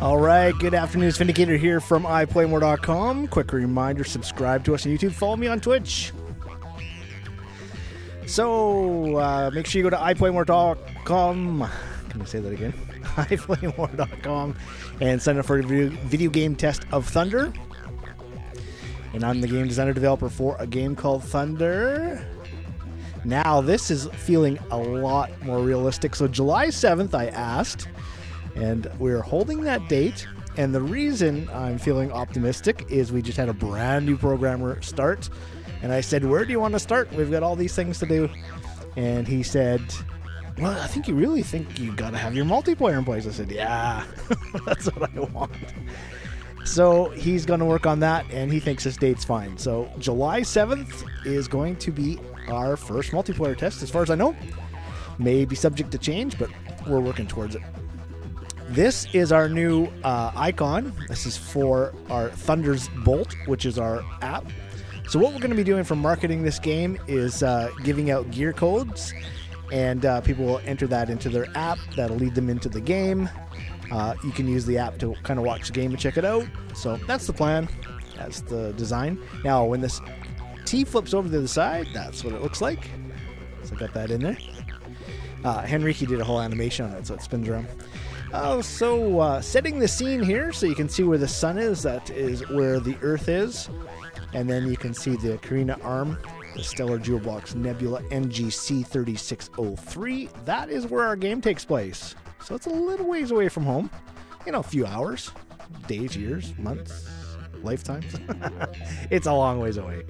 All right, good afternoon. It's VindaCator here from iPlayMore.com. Quick reminder, subscribe to us on YouTube. Follow me on Twitch. So, make sure you go to iPlayMore.com. Can I say that again? iPlayMore.com and sign up for a video game test of Thunder. And I'm the game designer developer for a game called Thunder. Now, this is feeling a lot more realistic. So, July 7th, I asked, and we're holding that date. And the reason I'm feeling optimistic is we just had a brand new programmer start. And I said, where do you want to start? We've got all these things to do. And he said, well, I think you really think you got to have your multiplayer in place. I said, yeah, that's what I want. So he's going to work on that, and he thinks this date's fine. So July 7th is going to be our first multiplayer test, as far as I know. May be subject to change, but we're working towards it. This is our new icon. This is for our Thunder's Bolt, which is our app. So what we're going to be doing for marketing this game is giving out gear codes, and people will enter that into their app. That'll lead them into the game. You can use the app to kind of watch the game and check it out. So that's the plan. That's the design. Now, when this T flips over to the side, that's what it looks like. So I got that in there. Henrique did a whole animation on it, so it spins around. Setting the scene here so you can see where the sun is. That is where the Earth is. And then you can see the Carina arm, the Stellar Jewel Box Nebula NGC 3603. That is where our game takes place. So it's a little ways away from home. You know, a few hours, days, years, months, lifetimes. It's a long ways away.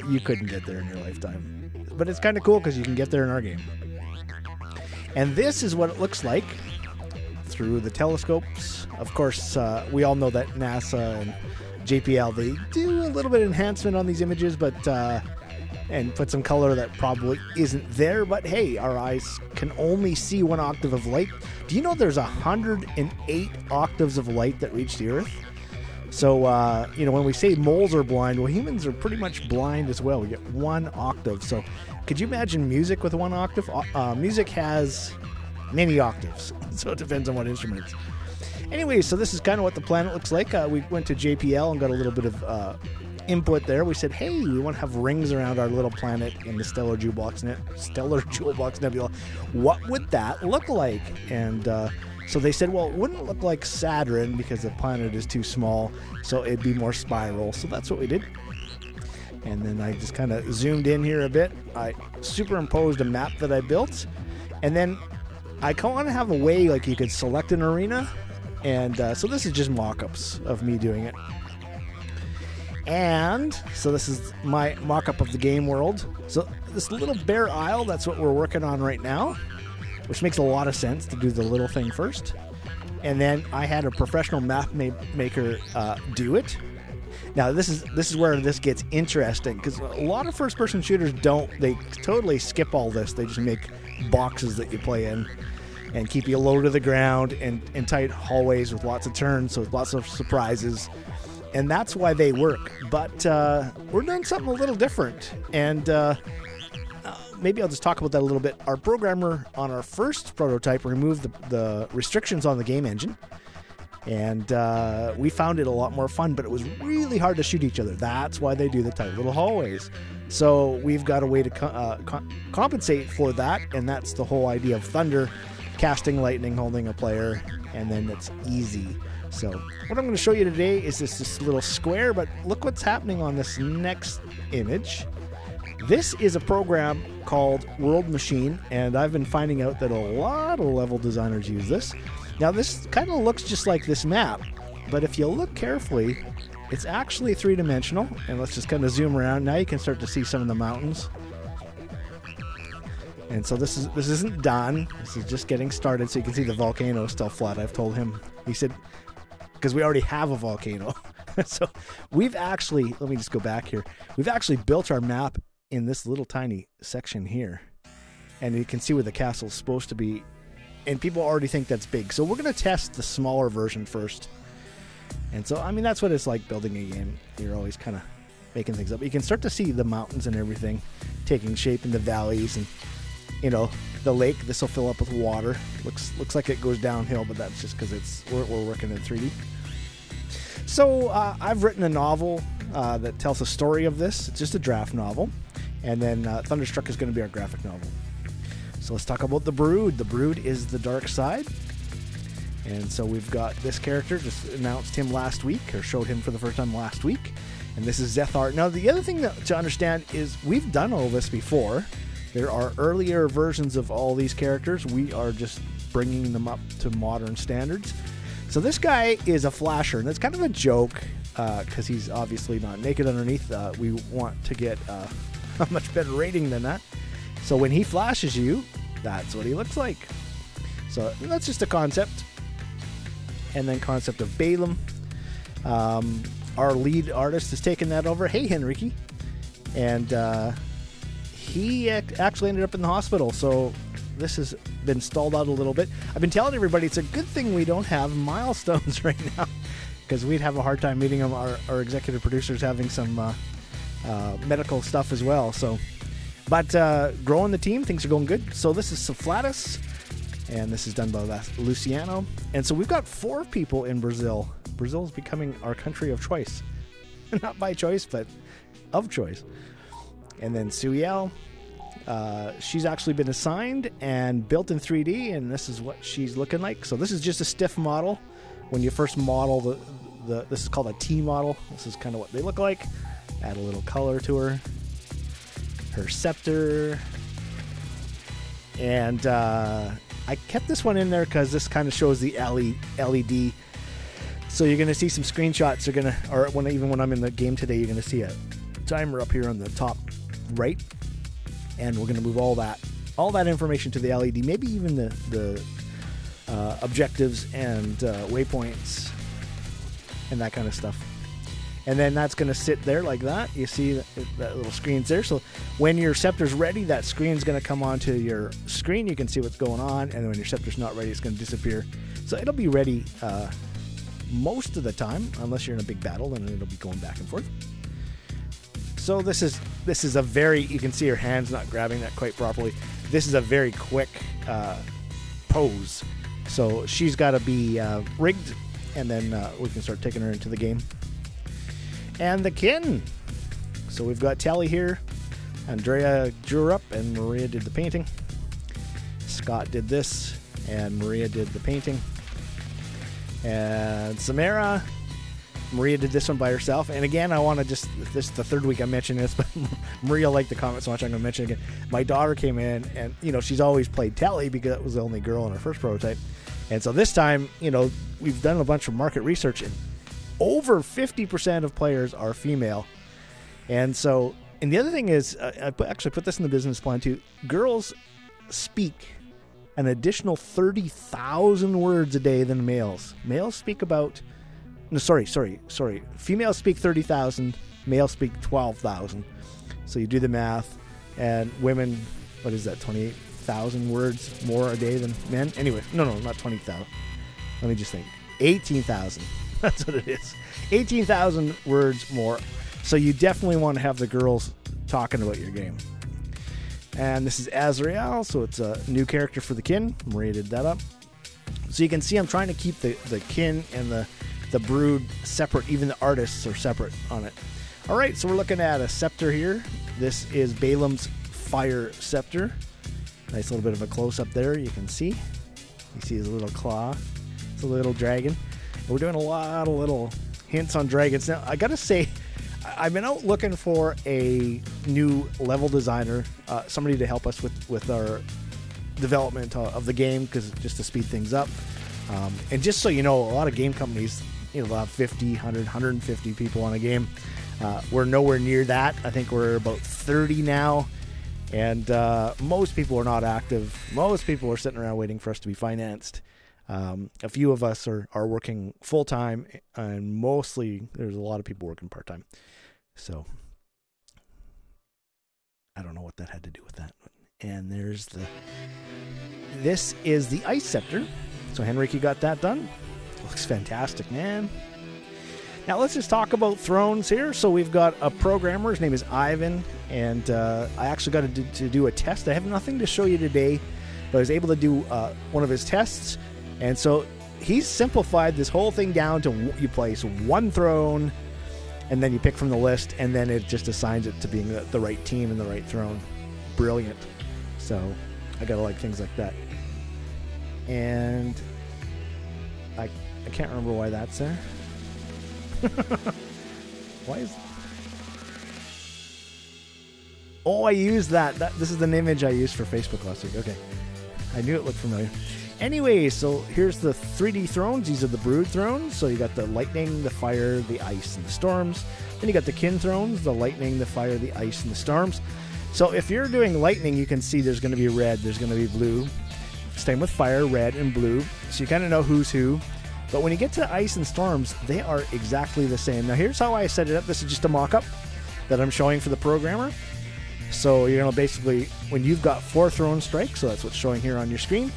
You couldn't get there in your lifetime. But it's kind of cool because you can get there in our game. And this is what it looks like through the telescopes. Of course, we all know that NASA and JPL, they do a little bit of enhancement on these images, but and put some color that probably isn't there. But hey, our eyes can only see 1 octave of light. Do you know there's 108 octaves of light that reach the Earth? So, when we say moles are blind, well, humans are pretty much blind as well. We get 1 octave. So could you imagine music with 1 octave? Music has many octaves, so it depends on what instruments. Anyway, so this is kind of what the planet looks like. We went to JPL and got a little bit of input there. We said, hey, we want to have rings around our little planet in the Stellar Jewel Box Nebula. What would that look like? And so they said, well, it wouldn't look like Saturn because the planet is too small, so it'd be more spiral. So that's what we did. And then I just kind of zoomed in here a bit. I superimposed a map that I built. And then I want to have a way like you could select an arena. And so this is just mock-ups of me doing it. And so this is my mock-up of the game world. So this little bare isle, that's what we're working on right now, which makes a lot of sense to do the little thing first. And then I had a professional map maker do it. Now this is where this gets interesting, because a lot of first-person shooters they totally skip all this. They just make boxes that you play in and keep you low to the ground and in tight hallways with lots of turns, so lots of surprises. And that's why they work. But we're doing something a little different. And maybe I'll just talk about that a little bit. Our programmer on our first prototype removed the restrictions on the game engine. And we found it a lot more fun, but it was really hard to shoot each other. That's why they do the tight little hallways. So we've got a way to compensate for that. And that's the whole idea of Thunder. Casting lightning, holding a player, and then it's easy. So what I'm going to show you today is this little square, but look what's happening on this next image. This is a program called World Machine, and I've been finding out that a lot of level designers use this. Now this kind of looks just like this map, but if you look carefully, it's actually 3-dimensional. And let's just kind of zoom around. Now you can start to see some of the mountains. And so this isn't done. This is just getting started. So you can see the volcano is still flat. I've told him. He said, because we already have a volcano. So we've actually, let me just go back here. We've actually built our map in this little tiny section here. And you can see where the castle's supposed to be. And people already think that's big. So we're going to test the smaller version first. And so, I mean, that's what it's like building a game. You're always kind of making things up. You can start to see the mountains and everything taking shape in the valleys and, the lake. This will fill up with water. Looks like it goes downhill, but that's just because we're working in 3D. So I've written a novel that tells the story of this. It's just a draft novel. And then Thunderstruck is going to be our graphic novel. So let's talk about the Brood. The Brood is the dark side. And so we've got this character, just announced him last week, or showed him for the first time last week. And this is Zethar. Now, the other thing to understand is we've done all this before. There are earlier versions of all these characters. We are just bringing them up to modern standards. So this guy is a flasher, and it's kind of a joke because he's obviously not naked underneath. We want to get a much better rating than that. So when he flashes you, that's what he looks like. So that's just a concept. And then concept of Balaam. Our lead artist has taken that over. Hey, Henrique. And he actually ended up in the hospital. So this has been stalled out a little bit. I've been telling everybody it's a good thing we don't have milestones right now, because we'd have a hard time meeting them. Our executive producer's having some medical stuff as well. So, but growing the team, things are going good. So this is Saflatus. And this is done by Luciano. And so we've got 4 people in Brazil. Brazil is becoming our country of choice. Not by choice, but of choice. And then Suyel. She's actually been assigned and built in 3D, and this is what she's looking like. So this is just a stiff model. When you first model this is called a T model. This is kind of what they look like. Add a little color to her. Her scepter. And I kept this one in there because this kind of shows the LED. So you're going to see some screenshots. Even when I'm in the game today, you're going to see a timer up here on the top right. And we're going to move all that information to the LED. Maybe even the objectives and waypoints and that kind of stuff. And then that's going to sit there like that. You see that little screen's there. So when your scepter's ready, that screen's going to come onto your screen. You can see what's going on. And then when your scepter's not ready, it's going to disappear. So it'll be ready most of the time, unless you're in a big battle, then it'll be going back and forth. So this is a very, you can see her hands not grabbing that quite properly. This is a very quick pose. So she's got to be rigged, and then we can start taking her into the game. And the kin. So we've got Tally here. Andrea drew her up, and Maria did the painting. Scott did this, and Maria did the painting. And Samara, Maria did this one by herself. And again, I want to this is the third week I'm mentioning this, but Maria liked the comment so much I'm going to mention it again. My daughter came in, and, she's always played Tally because it was the only girl in her first prototype. And so this time, we've done a bunch of market research, and over 50% of players are female. And so, and the other thing is, I actually put this in the business plan too, girls speak an additional 30,000 words a day than males. Males speak about, no, sorry. Females speak 30,000, males speak 12,000. So you do the math, and women, what is that, 28,000 words more a day than men? Anyway, no, not 20,000. Let me just think. 18,000. That's what it is. 18,000 words more. So you definitely want to have the girls talking about your game. And this is Azrael, so it's a new character for the kin. Maria did that up. So you can see I'm trying to keep the kin and the brood separate. Even the artists are separate on it. All right, so we're looking at a scepter here. This is Balaam's fire scepter. Nice little bit of a close-up there. You can see. You see his little claw. It's a little dragon. We're doing a lot of little hints on dragons. Now, I got to say, I've been out looking for a new level designer, somebody to help us with our development of the game, just to speed things up. And just so you know, a lot of game companies, they'll have 50, 100, 150 people on a game. We're nowhere near that. I think we're about 30 now. And most people are not active. Most people are sitting around waiting for us to be financed. A few of us are working full-time, and mostly there's a lot of people working part-time. So I don't know what that had to do with that. And this is the ice scepter. So Henrique got that done. Looks fantastic, man. Now let's just talk about thrones here. So we've got a programmer. His name is Ivan, and I actually got to do a test. I have nothing to show you today. but I was able to do one of his tests, and so he's simplified this whole thing down to you place one throne, and then you pick from the list, and then it just assigns it to being the right team and the right throne. Brilliant. So I gotta like things like that. And I can't remember why that's there. Why is... Oh, I used that. This is an image I used for Facebook last week. Okay. I knew it looked familiar. Anyway, so here's the 3D thrones. These are the brood thrones. So you got the lightning, the fire, the ice, and the storms. Then you got the kin thrones, the lightning, the fire, the ice, and the storms. So if you're doing lightning, you can see there's going to be red, there's going to be blue. Same with fire, red and blue. So you kind of know who's who. But when you get to ice and storms, they are exactly the same. Now here's how I set it up. This is just a mock-up that I'm showing for the programmer. So you're going to basically, when you've got 4 throne strikes, so that's what's showing here on your screen,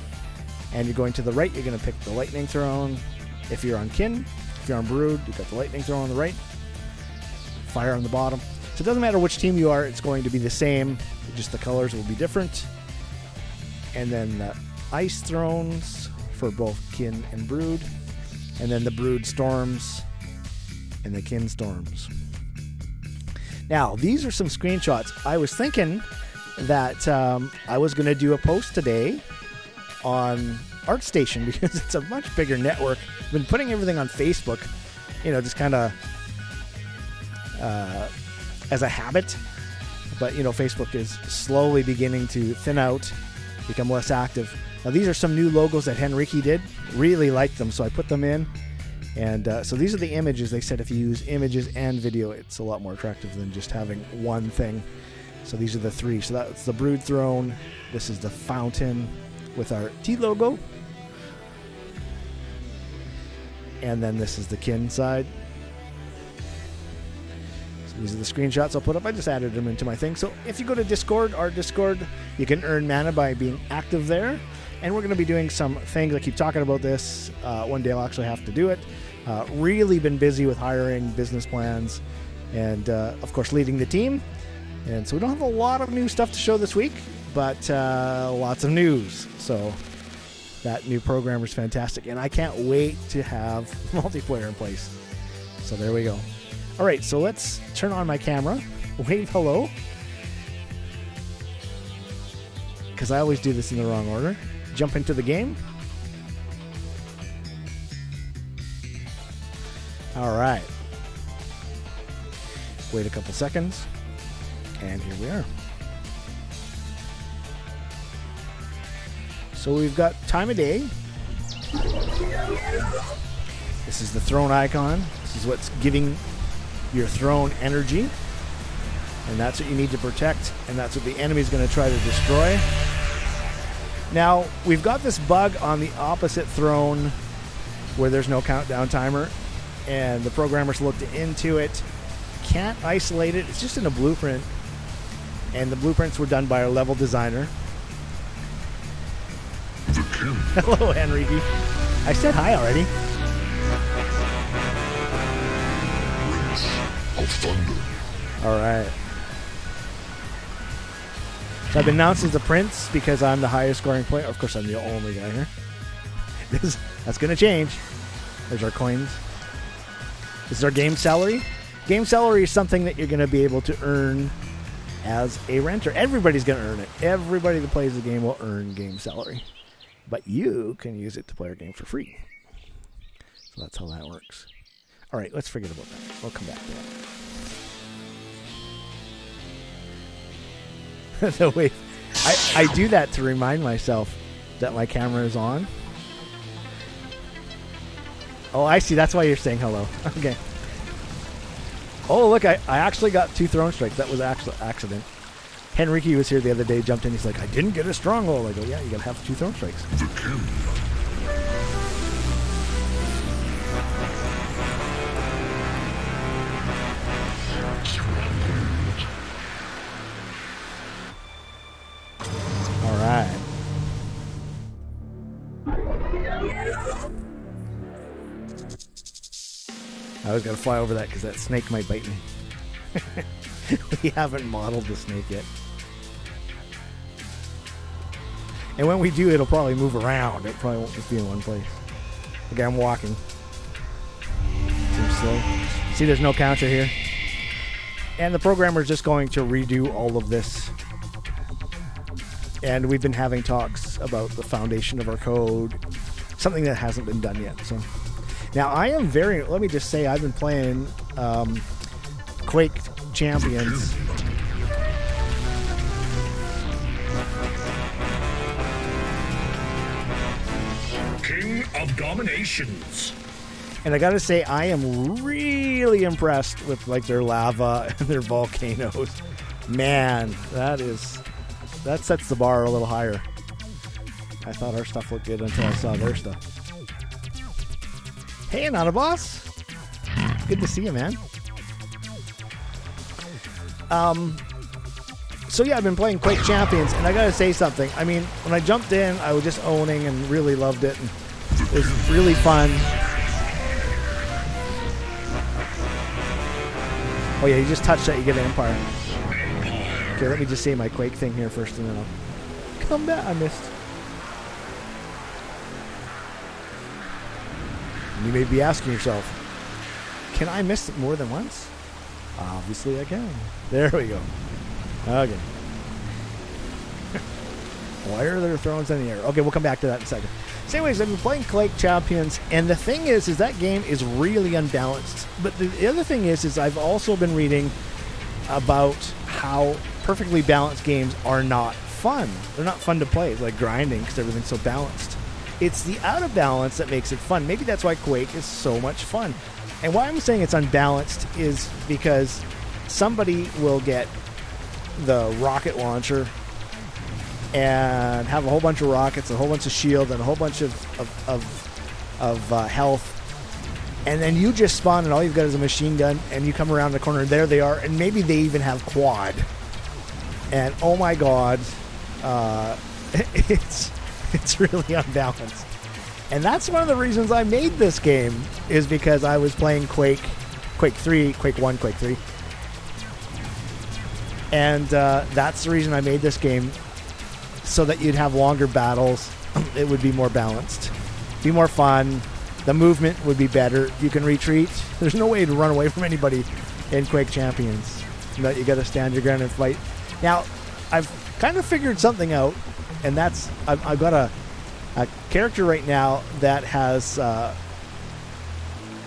and you're going to the right, you're going to pick the lightning throne. If you're on kin, if you're on brood, you've got the lightning throne on the right, fire on the bottom. So it doesn't matter which team you are, it's going to be the same, just the colors will be different. And then the ice thrones for both kin and brood, and then the brood storms and the kin storms. Now, these are some screenshots. I was thinking that I was going to do a post today on ArtStation because it's a much bigger network. I've been putting everything on Facebook, you know, just kind of as a habit. But, you know, Facebook is slowly beginning to thin out, become less active. Now, these are some new logos that Henrique did. Really liked them, so I put them in. And so these are the images. They said if you use images and video, it's a lot more attractive than just having one thing. So these are the 3. So that's the brood throne. This is the fountain with our T logo. And then this is the kin side. So these are the screenshots I'll put up. I just added them into my thing. So if you go to Discord, our Discord, you can earn mana by being active there. And we're going to be doing some things. I keep talking about this. One day I'll actually have to do it. Really been busy with hiring, business plans, and of course leading the team. And so we don't have a lot of new stuff to show this week, but lots of news. So that new programmer is fantastic. And I can't wait to have multiplayer in place. So there we go. All right, so let's turn on my camera. Wave hello. Because I always do this in the wrong order. Jump into the game. All right. Wait a couple seconds. And here we are. So we've got time of day. This is the throne icon. This is what's giving your throne energy. And that's what you need to protect. And that's what the enemy is going to try to destroy. Now, we've got this bug on the opposite throne where there's no countdown timer, and the programmers looked into it. Can't isolate it. It's just in a blueprint, and the blueprints were done by our level designer. Hello, Henrique. I said hi already. All right. So I've been announced as the prince because I'm the highest scoring player. Of course, I'm the only guy here. That's going to change. There's our coins. This is our game salary. Game salary is something that you're going to be able to earn as a renter. Everybody's going to earn it. Everybody that plays the game will earn game salary. But you can use it to play our game for free. So that's how that works. All right, let's forget about that. We'll come back to that. No, wait. I do that to remind myself that my camera is on. Oh, I see. That's why you're saying hello. Okay. Oh, look. I actually got 2 throne strikes. That was actually accident. Henrique was here the other day, jumped in. He's like, I didn't get a stronghold. I go, yeah, you got to have 2 throne strikes. I was going to fly over that because that snake might bite me. We haven't modeled the snake yet. And when we do, it'll probably move around. It probably won't just be in one place. Okay, I'm walking. Seems slow. See, there's no counter here. And the programmer's just going to redo all of this. And we've been having talks about the foundation of our code. Something that hasn't been done yet. So now I am very... Let me just say, I've been playing Quake Champions. King of Dominations. And I gotta say, I am really impressed with like their lava and their volcanoes. Man, that sets the bar a little higher. I thought our stuff looked good until I saw their stuff. Hey, Anonymous. Good to see you, man. So yeah, I've been playing Quake Champions, and I gotta say something. I mean, when I jumped in, I was just owning and really loved it, and it was really fun. Oh yeah, you just touch that, you get an Empire. Okay, let me just say my Quake thing here first, and then I'll come back. I missed. And you may be asking yourself, can I miss it more than once? Obviously I can. There we go. Okay. Why are there thrones in the air? Okay, we'll come back to that in a second. So anyways, I've been playing Quake Champions, and the thing is that game is really unbalanced. But the other thing is I've also been reading about how perfectly balanced games are not fun. They're not fun to play. It's like grinding because everything's so balanced. It's the out of balance that makes it fun. Maybe that's why Quake is so much fun. And why I'm saying it's unbalanced is because somebody will get the rocket launcher and have a whole bunch of rockets, a whole bunch of shield, and a whole bunch of health, and then you just spawn and all you've got is a machine gun, and you come around the corner and there they are, and maybe they even have quad, and oh my god, it's really unbalanced. And that's one of the reasons I made this game, is because I was playing Quake 3, Quake 1, Quake 3. And that's the reason I made this game, so that you'd have longer battles. It would be more balanced, be more fun. The movement would be better. You can retreat. There's no way to run away from anybody in Quake Champions. But you got to stand your ground and fight. Now, I've kind of figured something out, and that's I've got a character right now that has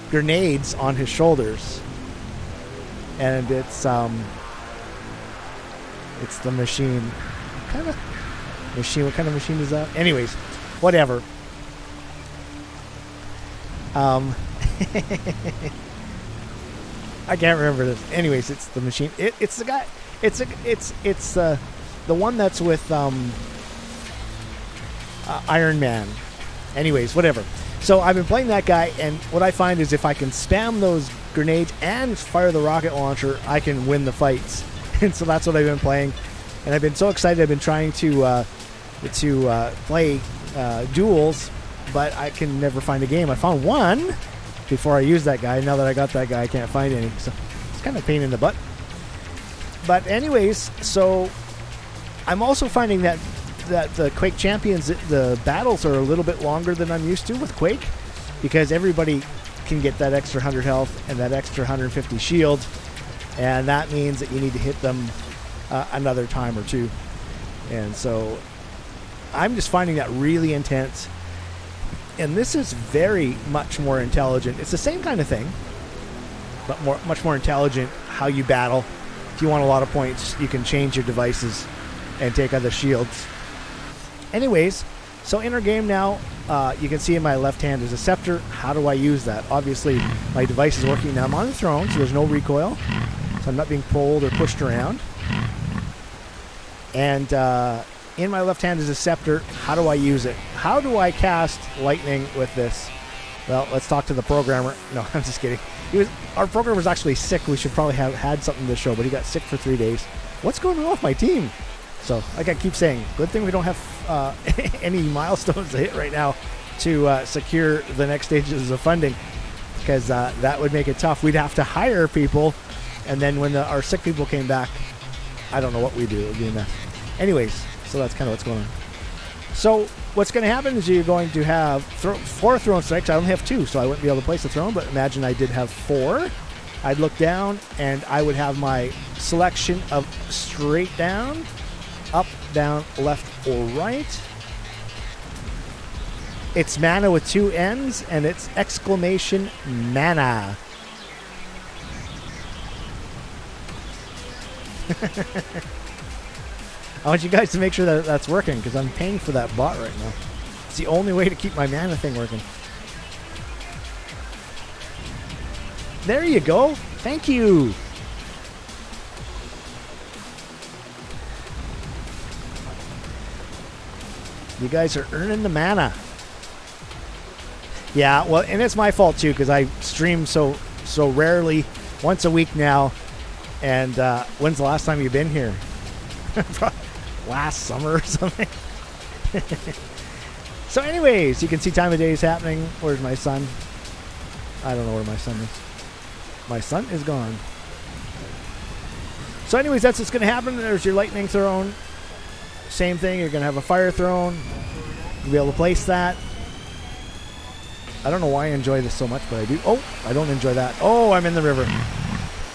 grenades on his shoulders, and it's the machine. What kind of machine is that? Anyways, whatever. I can't remember this. Anyways, it's the machine. It's the guy. It's the one that's with Iron Man. Anyways, whatever. So I've been playing that guy, and what I find is if I can spam those grenades and fire the rocket launcher, I can win the fights. And so that's what I've been playing. And I've been so excited. I've been trying to play duels, but I can never find a game. I found one before I used that guy. Now that I got that guy, I can't find any. So it's kind of a pain in the butt. But anyways, so I'm also finding that the Quake Champions, the battles are a little bit longer than I'm used to with Quake, because everybody can get that extra 100 health and that extra 150 shield, and that means that you need to hit them another time or two. And so I'm just finding that really intense. And this is very much more intelligent. It's the same kind of thing, but much more intelligent how you battle. If you want a lot of points, you can change your devices and take other shields. Anyways, so in our game now, you can see in my left hand is a scepter. How do I use that? Obviously, my device is working. Now I'm on the throne, so there's no recoil. So I'm not being pulled or pushed around. And in my left hand is a scepter. How do I use it? How do I cast lightning with this? Well, let's talk to the programmer. No, I'm just kidding. Our programmer was actually sick. We should probably have had something to show, but he got sick for 3 days. What's going on with my team? So, like I keep saying, good thing we don't have any milestones to hit right now to secure the next stages of funding, because that would make it tough. We'd have to hire people, and then when our sick people came back, I don't know what we do. It would be a mess. Anyways, so that's kind of what's going on. So what's going to happen is you're going to have 4 throne strikes. I only have 2, so I wouldn't be able to place a throne, but imagine I did have 4. I'd look down, and I would have my selection of straight down, up, down, left, or right. It's mana with 2 N's, and it's exclamation mana. I want you guys to make sure that that's working, because I'm paying for that bot right now. It's the only way to keep my mana thing working. There you go. Thank you. You guys are earning the mana. Yeah, well, and it's my fault too, because I stream so rarely, once a week now. And when's the last time you've been here? Last summer or something. So anyways, you can see time of day is happening. Where's my son? I don't know where my son is. My son is gone. So anyways, that's what's going to happen. There's your lightning throne. Same thing. You're going to have a fire throne. You'll be able to place that. I don't know why I enjoy this so much, but I do. Oh, I don't enjoy that. Oh, I'm in the river.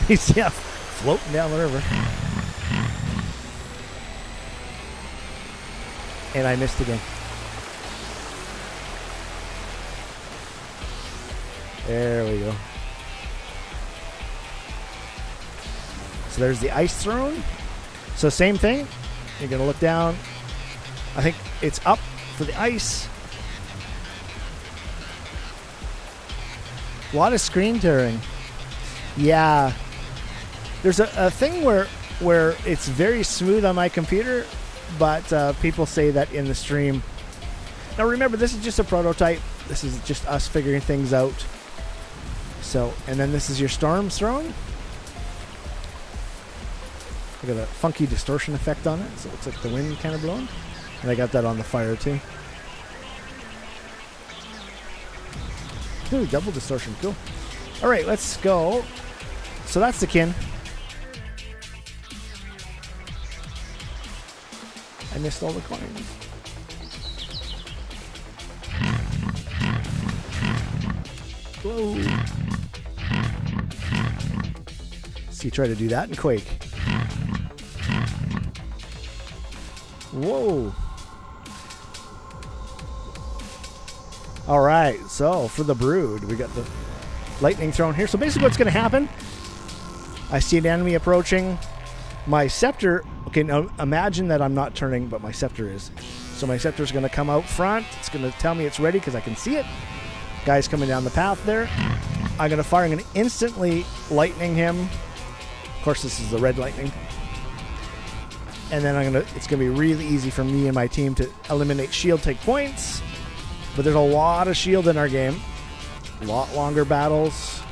He's, yeah, floating down the river. And I missed again. There we go. So there's the ice throne. So same thing. You're going to look down. I think it's up for the ice. A lot of screen tearing. Yeah. There's a thing where it's very smooth on my computer, but people say that in the stream. Now remember, this is just a prototype. This is just us figuring things out. So, and then this is your storm throne. I got a funky distortion effect on it, so it looks like the wind kind of blowing. And I got that on the fire too. Ooh, double distortion, cool. All right, let's go. So that's the kin. I missed all the coins. Whoa. So you try to do that in Quake. Whoa. All right, so for the brood, we got the lightning throne here. So basically what's going to happen, I see an enemy approaching. My scepter, okay, now imagine that I'm not turning, but my scepter is. So my scepter is going to come out front. It's going to tell me it's ready because I can see it. Guy's coming down the path there. I'm going to fire. I'm going to instantly lightning him. Of course, this is the red lightning. And then it's going to be really easy for me and my team to eliminate shield, take points. But there's a lot of shield in our game. A lot longer battles.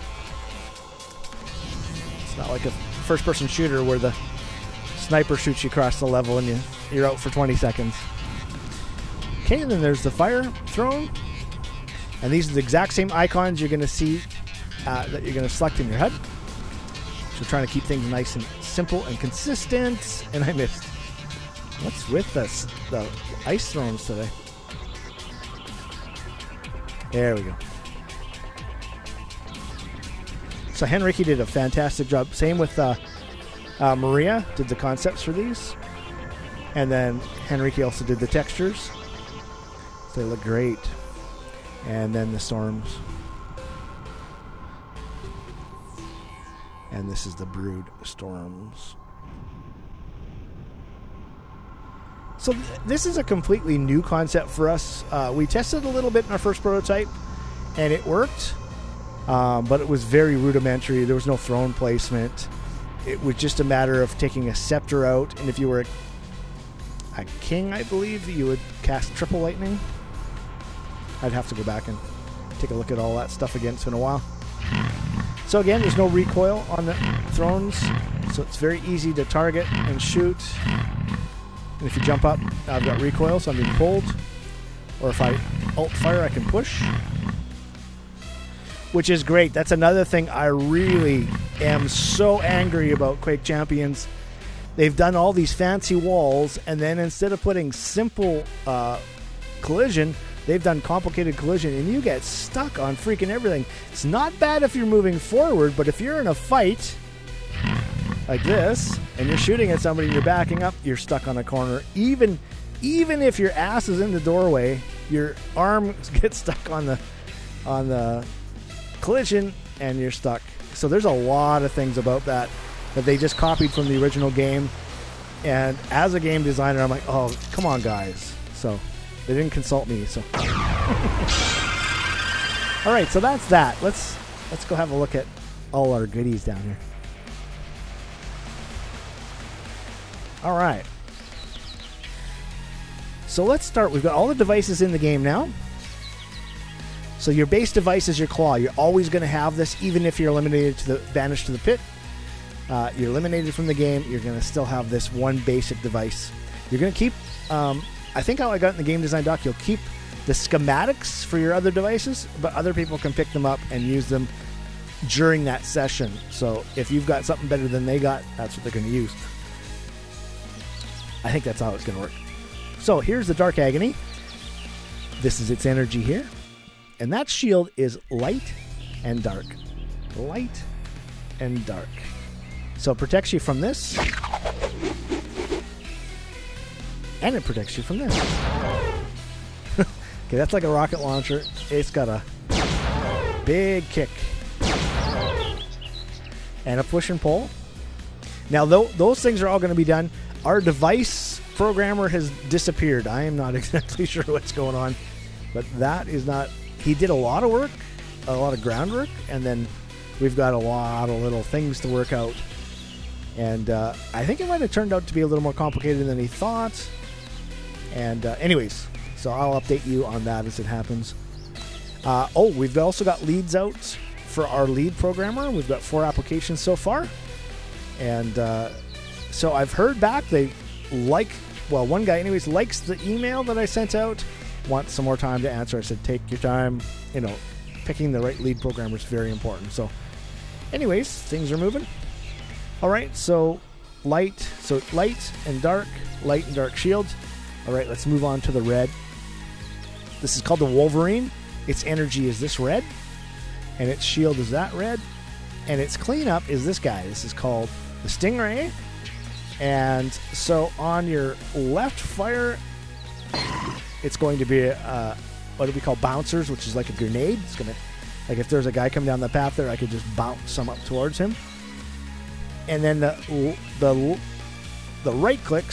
It's not like a first-person shooter where the sniper shoots you across the level and you're out for 20 seconds. Okay, and then there's the fire throne. And these are the exact same icons you're going to see that you're going to select in your HUD. So trying to keep things nice and simple and consistent. And I missed. What's with this? The ice thrones today. There we go. So Henrique did a fantastic job. Same with Maria did the concepts for these. And then Henrique also did the textures. So they look great. And then the storms. And this is the brood storms. So this is a completely new concept for us. We tested a little bit in our first prototype, and it worked. But it was very rudimentary. There was no throne placement. It was just a matter of taking a scepter out, and if you were a king, I believe, you would cast triple lightning. I'd have to go back and take a look at all that stuff again. It's been a while. So again, there's no recoil on the thrones, so it's very easy to target and shoot. And if you jump up, I've got recoil, so I'm being pulled. Or if I alt fire, I can push. Which is great. That's another thing I really am so angry about Quake Champions. They've done all these fancy walls, and then instead of putting simple collision. They've done complicated collision, and you get stuck on freaking everything. It's not bad if you're moving forward, but if you're in a fight like this, and you're shooting at somebody and you're backing up, you're stuck on a corner. Even if your ass is in the doorway, your arm gets stuck on the collision, and you're stuck. So there's a lot of things about that they just copied from the original game. And as a game designer, I'm like, oh, come on, guys. So they didn't consult me. So all right, so that's that. Let's go have a look at all our goodies down here. All right. So let's start. We've got all the devices in the game now. So your base device is your claw. You're always going to have this, even if you're banished to the pit. You're eliminated from the game. You're going to still have this one basic device. You're going to keep. I think how I got in the game design doc, you'll keep the schematics for your other devices, but other people can pick them up and use them during that session. So if you've got something better than they got, that's what they're going to use. I think that's how it's going to work. So here's the Dark Agony. This is its energy here. And that shield is light and dark. Light and dark. So it protects you from this. And it protects you from this. Okay, that's like a rocket launcher. It's got a big kick. And a push and pull. Now, those things are all going to be done. Our device programmer has disappeared. I am not exactly sure what's going on. But that is not... He did a lot of work, a lot of groundwork, and then we've got a lot of little things to work out. And I think it might have turned out to be a little more complicated than he thought. And anyways, so I'll update you on that as it happens. We've also got leads out for our lead programmer. We've got 4 applications so far. And so I've heard back they one guy anyways likes the email that I sent out. Want some more time to answer. I said, take your time. Picking the right lead programmer is very important. So anyways, things are moving. All right, so light and dark shields. All right, let's move on to the red. This is called the Wolverine. Its energy is this red, and its shield is that red, and its cleanup is this guy. This is called the Stingray. And so on your left fire, it's going to be what do we call bouncers, which is like a grenade. It's gonna, like if there's a guy coming down the path there, I could just bounce some up towards him. And then the right click,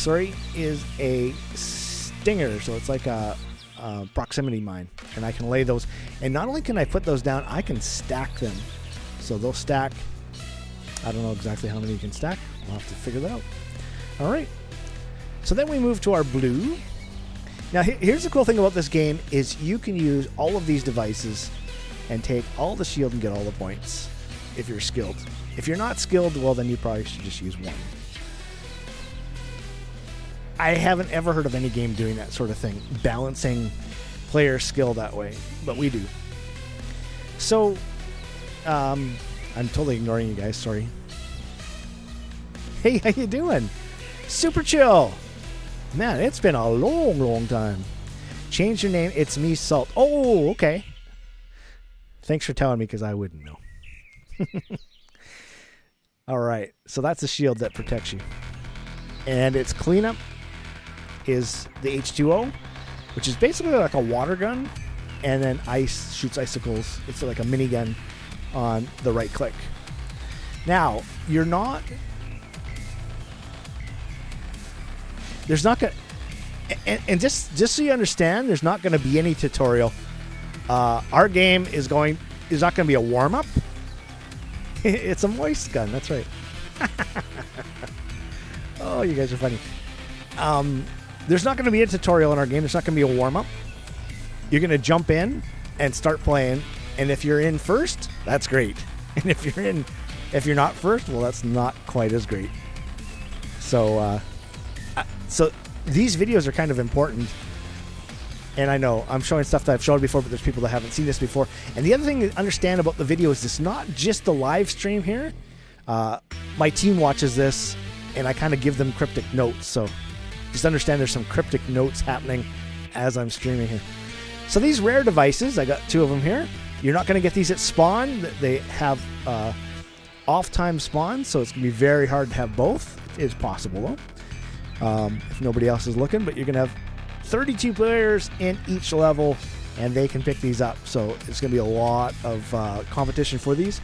is a stinger. So it's like a proximity mine, and I can lay those. And not only can I put those down, I can stack them. So they'll stack. I don't know exactly how many you can stack. We'll have to figure that out. All right. So then we move to our blue. Now, here's the cool thing about this game is you can use all of these devices and take all the shield and get all the points if you're skilled. If you're not skilled, well, then you probably should just use one. I haven't ever heard of any game doing that sort of thing, balancing player skill that way, but we do. So, I'm totally ignoring you guys, sorry. Hey, how you doing? Super chill. Man, it's been a long, long time. Change your name. It's me, Salt. Oh, okay. Thanks for telling me, because I wouldn't know. All right. So that's a shield that protects you. And its cleanup is the H2O, which is basically like a water gun. And then ice shoots icicles. It's like a minigun on the right click. Now, you're not... There's not going to... And just so you understand, there's not going to be any tutorial. Our game is not going to be a warm-up. It's a moist gun. That's right. Oh, you guys are funny. There's not going to be a tutorial in our game. There's not going to be a warm-up. You're going to jump in and start playing. And if you're in first, that's great. And if you're not first, well, that's not quite as great. So these videos are kind of important. And I know I'm showing stuff that I've shown before, but there's people that haven't seen this before. And the other thing to understand about the video is it's not just the live stream here. My team watches this, and I kind of give them cryptic notes. So just understand there's some cryptic notes happening as I'm streaming here. So these rare devices, I got 2 of them here. You're not going to get these at spawn. They have off-time spawn, so it's going to be very hard to have both. It is possible, though, if nobody else is looking. But you're going to have 32 players in each level, and they can pick these up. So it's going to be a lot of competition for these.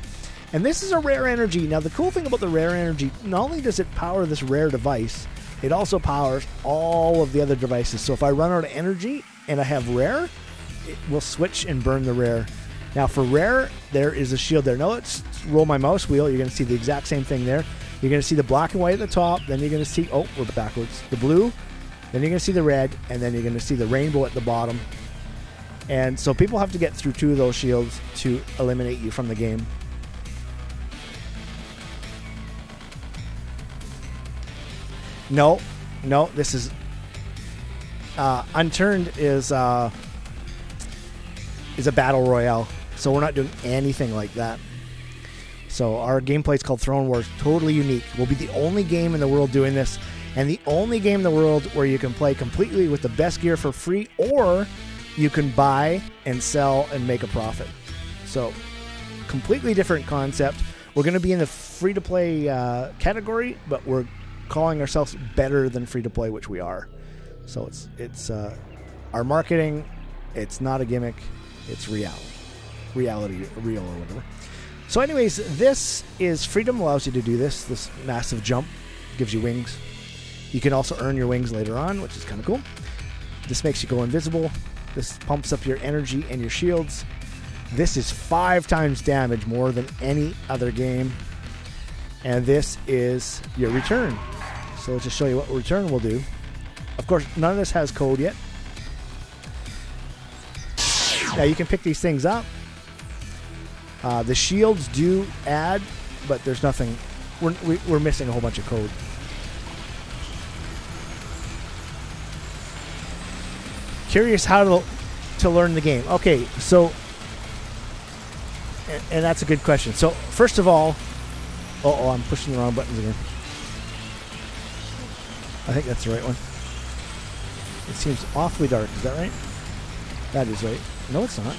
And this is a rare energy. Now, the cool thing about the rare energy, not only does it power this rare device, it also powers all of the other devices. So if I run out of energy and I have rare, it will switch and burn the rare. Now for rare, there is a shield there. Now let's roll my mouse wheel. You're going to see the exact same thing there. You're going to see the black and white at the top. Then you're going to see, oh, we're backwards. The blue. Then you're going to see the red. And then you're going to see the rainbow at the bottom. And so people have to get through 2 of those shields to eliminate you from the game. No, this is Unturned is a battle royale, so we're not doing anything like that. So our gameplay is called Throne Wars, totally unique. We'll be the only game in the world doing this, and the only game in the world where you can play completely with the best gear for free, or you can buy and sell and make a profit. So completely different concept. We're going to be in the free-to-play category, but we're calling ourselves better than free-to-play, which we are. So it's our marketing. It's not a gimmick. It's real or whatever. So anyways, this is Freedom. Allows you to do this massive jump. Gives you wings. You can also earn your wings later on, which is kind of cool. This makes you go invisible. This pumps up your energy and your shields. This is 5 times damage more than any other game. And this is your return. So let's just show you what return will do. Of course, none of this has code yet. Now you can pick these things up. The shields do add, but there's nothing. We're missing a whole bunch of code. Curious how to learn the game. Okay, so and that's a good question. So first of all, I'm pushing the wrong buttons again. I think that's the right one. It seems awfully dark. Is that right? That is right. No, it's not.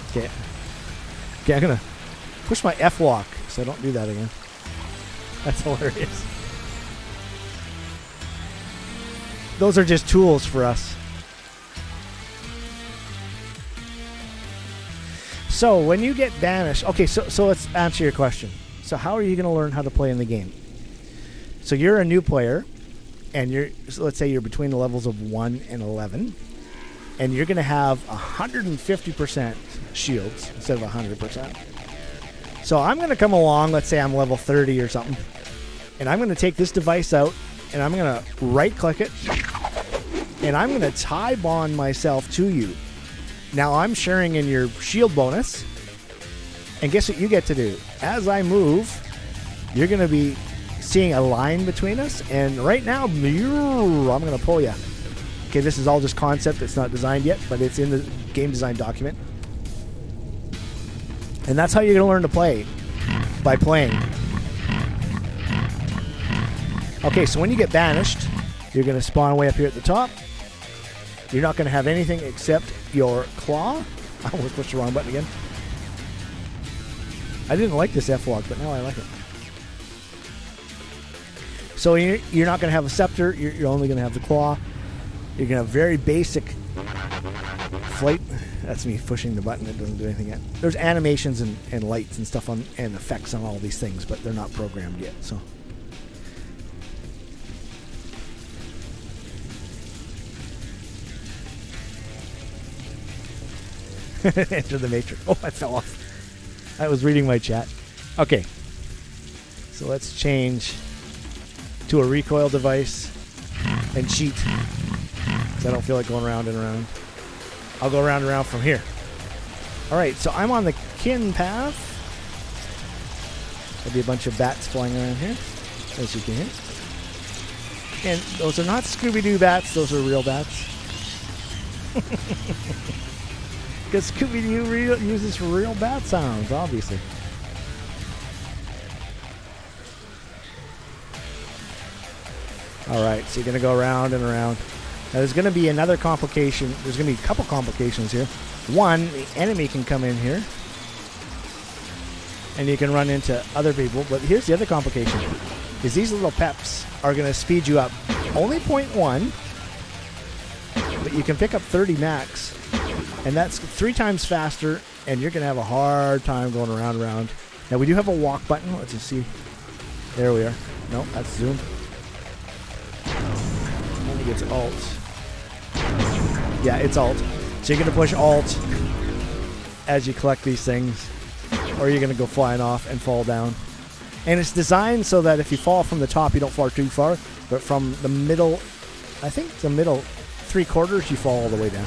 Okay. Okay, I'm gonna push my F lock so I don't do that again. That's hilarious. Those are just tools for us. So when you get banished, okay, so let's answer your question. So how are you going to learn how to play in the game? So you're a new player, and so let's say you're between the levels of 1 and 11, and you're going to have 150% shields instead of 100%. So I'm going to come along, let's say I'm level 30 or something, and I'm going to take this device out, and I'm going to right-click it, and I'm going to tie bond myself to you. Now I'm sharing in your shield bonus, and guess what you get to do? As I move, you're going to be seeing a line between us, and right now, I'm going to pull you. Okay, this is all just concept. It's not designed yet, but it's in the game design document. And that's how you're going to learn to play, by playing. Okay, so when you get banished, you're going to spawn way up here at the top. You're not going to have anything except your claw. I almost pushed the wrong button again. I didn't like this F-lock, but now I like it. So you're not going to have a scepter. You're only going to have the claw. You're going to have very basic flight. That's me pushing the button. It doesn't do anything yet. There's animations and lights and stuff and effects on all these things, but they're not programmed yet. So. Enter the matrix. Oh, I fell off. I was reading my chat. Okay. So let's change to a recoil device and cheat. Because I don't feel like going around and around. I'll go around and around from here. Alright, so I'm on the kin path. There'll be a bunch of bats flying around here, as you can hear. And those are not Scooby-Doo bats, those are real bats. Because Scooby-Doo uses real bat sounds, obviously. All right, so you're going to go around and around. Now, there's going to be another complication. There's going to be a couple complications here. One, the enemy can come in here, and you can run into other people. But here's the other complication, is these little peps are going to speed you up. Only 0.1, but you can pick up 30 max, and that's 3 times faster, and you're going to have a hard time going around and around. Now, we do have a walk button. Let's just see. There we are. No, that's zoom. I think it's alt. Yeah, it's alt. So you're going to push alt as you collect these things, or you're going to go flying off and fall down. And it's designed so that if you fall from the top, you don't fall too far, but from the middle, I think the middle 3/4, you fall all the way down.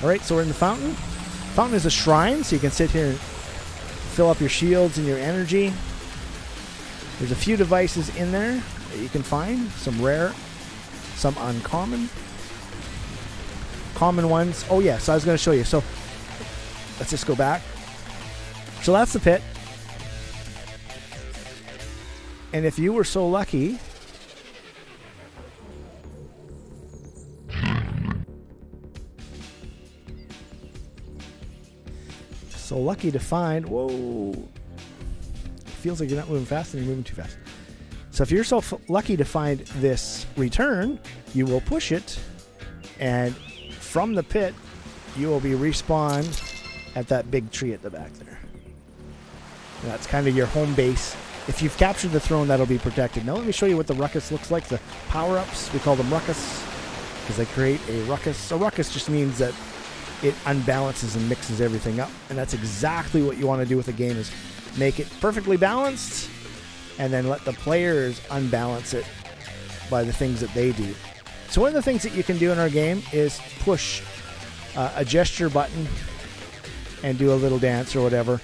All right, so we're in the fountain. Fountain is a shrine, so you can sit here and fill up your shields and your energy. There's a few devices in there that you can find, some rare, some uncommon. Common ones. Oh yeah, so I was going to show you. So let's just go back. So that's the pit. And if you were so lucky, to find, whoa, it feels like you're not moving fast and you're moving too fast. So if you're so lucky to find this return, you will push it, and from the pit, you will be respawned at that big tree at the back there. And that's kind of your home base. If you've captured the throne, that'll be protected. Now let me show you what the ruckus looks like. The power-ups, we call them ruckus because they create a ruckus. A ruckus just means that it unbalances and mixes everything up. And that's exactly what you want to do with a game, is make it perfectly balanced and then let the players unbalance it by the things that they do. So one of the things that you can do in our game is push a gesture button and do a little dance or whatever,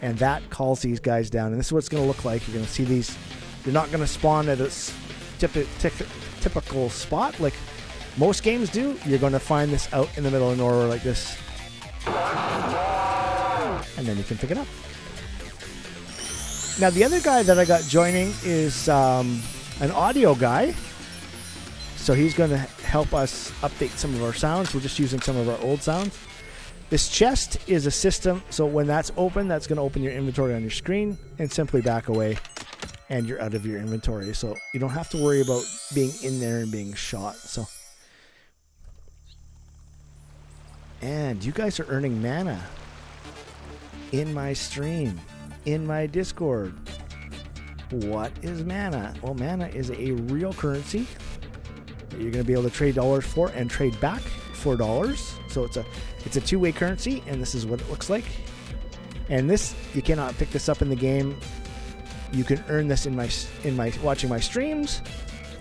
and that calls these guys down. And this is what it's going to look like. You're going to see these. You're not going to spawn at a typical spot like most games do. You're going to find this out in the middle of nowhere like this, and then you can pick it up. Now the other guy that I got joining is an audio guy. So he's going to help us update some of our sounds. We're just using some of our old sounds. This chest is a system, so when that's open, that's going to open your inventory on your screen, and simply back away, and you're out of your inventory. So you don't have to worry about being in there and being shot. So, and you guys are earning mana in my stream, in my Discord. What is mana? Well, mana is a real currency that you're going to be able to trade dollars for and trade back for dollars. So it's a two-way currency, and this is what it looks like. And this, you cannot pick this up in the game. You can earn this in my watching my streams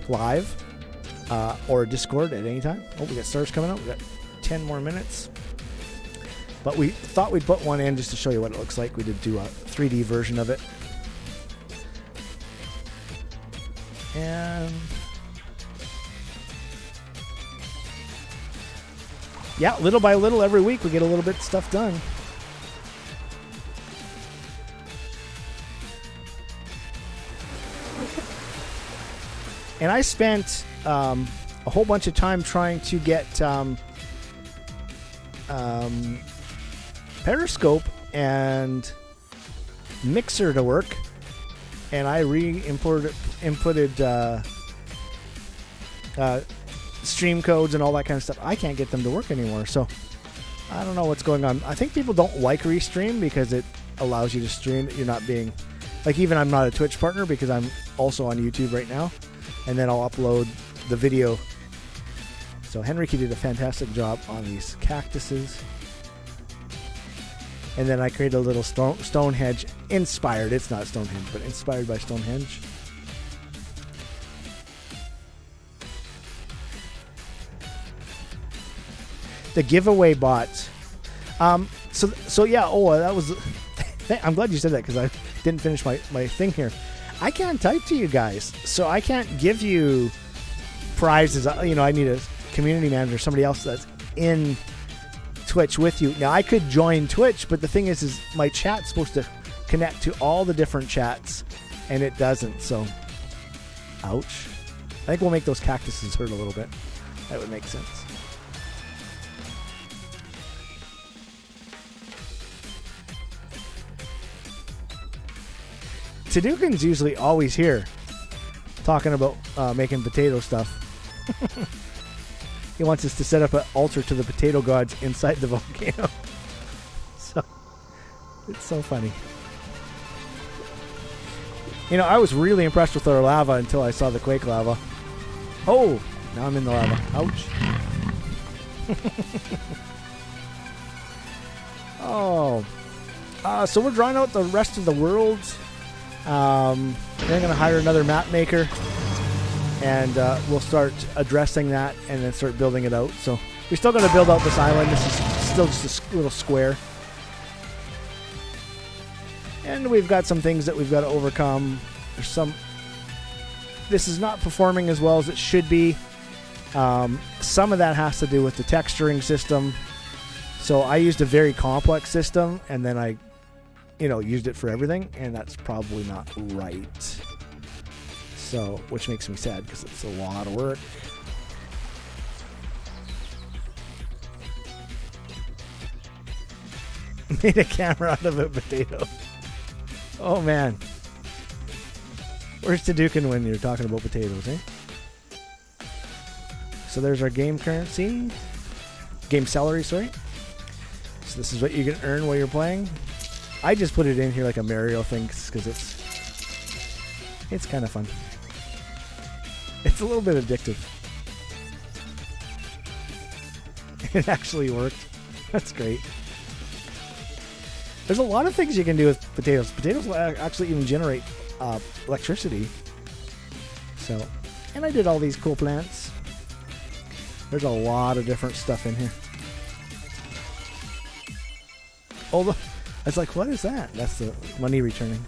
live or Discord at any time. Oh, we got stars coming out. We got 10 more minutes. But we thought we'd put one in just to show you what it looks like. We did do a 3D version of it. And yeah, little by little, every week we get a little bit of stuff done. And I spent a whole bunch of time trying to get Periscope and Mixer to work, and I inputted stream codes and all that kind of stuff. I can't get them to work anymore, so I don't know what's going on. I think people don't like Restream because it allows you to stream. You're not being like, even I'm not a Twitch partner because I'm also on YouTube right now, and then I'll upload the video. So Henrique did a fantastic job on these cactuses, and then I created a little Stonehenge inspired. It's not Stonehenge, but inspired by Stonehenge. The giveaway bots. So yeah. Oh, that was. I'm glad you said that because I didn't finish my thing here. I can't type to you guys, so I can't give you prizes. You know, I need a community manager, somebody else that's in Twitch with you. Now I could join Twitch, but the thing is my chat's supposed to connect to all the different chats, and it doesn't. So, ouch. think we'll make those cactuses hurt a little bit. That would make sense. Tadukin's usually always here talking about making potato stuff. He wants us to set up an altar to the potato gods inside the volcano. So, it's so funny. You know, I was really impressed with our lava until I saw the quake lava. Oh, now I'm in the lava. Ouch. Oh. So we're drawing out the rest of the world. Then I'm going to hire another map maker. And we'll start addressing that and then start building it out. So we're still going to build out this island. This is still just a little square. And we've got some things that we've got to overcome. There's some... This is not performing as well as it should be. Some of that has to do with the texturing system. So I used a very complex system, and then I, used it for everything, and that's probably not right. So, which makes me sad because it's a lot of work. Made a camera out of a potato. Oh man. Where's Tadukin when you're talking about potatoes, eh? So there's our game currency. Game salary, sorry. So this is what you can earn while you're playing. I just put it in here like a Mario thing because it's kind of fun. It's a little bit addictive. It actually worked. That's great. There's a lot of things you can do with potatoes. Potatoes will actually even generate electricity. So, and I did all these cool plants. There's a lot of different stuff in here. Oh, I was like, what is that? That's the money returning.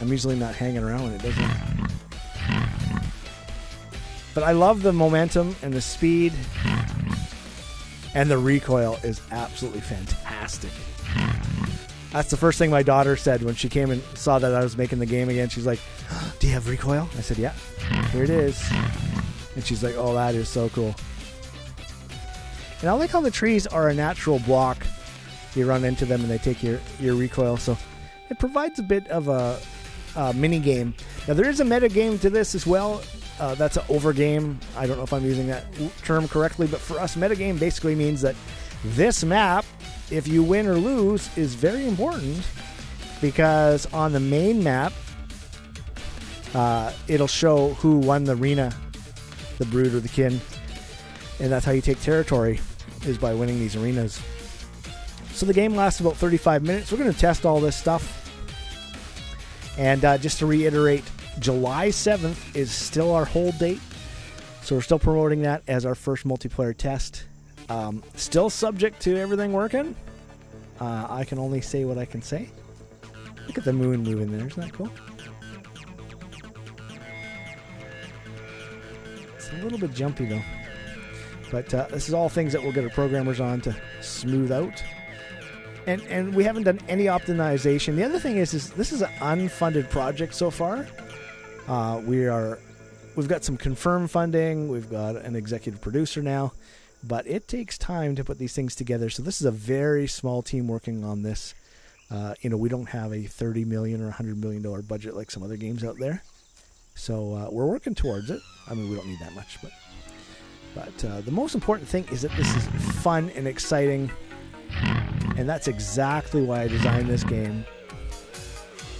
I'm usually not hanging around when it does that. But I love the momentum and the speed. And the recoil is absolutely fantastic. That's the first thing my daughter said when she came and saw that I was making the game again. She's like, do you have recoil? I said, yeah, here it is. And she's like, oh, that is so cool. And I like how the trees are a natural block. You run into them and they take your recoil. So it provides a bit of a mini game. Now there is a meta game to this as well. That's an over game. I don't know if I'm using that term correctly, but for us, meta game basically means that this map, if you win or lose, is very important because on the main map, it'll show who won the arena, the brood or the kin, and that's how you take territory, is by winning these arenas. So the game lasts about 35 minutes. We're going to test all this stuff. And just to reiterate, July 7th is still our hold date. So we're still promoting that as our first multiplayer test. Still subject to everything working. I can only say what I can say. Look at the moon moving there. Isn't that cool? It's a little bit jumpy though. But this is all things that we'll get our programmers on to smooth out. And we haven't done any optimization. The other thing is this is an unfunded project so far. We've got some confirmed funding. We've got an executive producer now, but it takes time to put these things together. So this is a very small team working on this. We don't have a $30 million or $100 million budget like some other games out there. So we're working towards it. I mean, we don't need that much, but the most important thing is that this is fun and exciting. And that's exactly why I designed this game,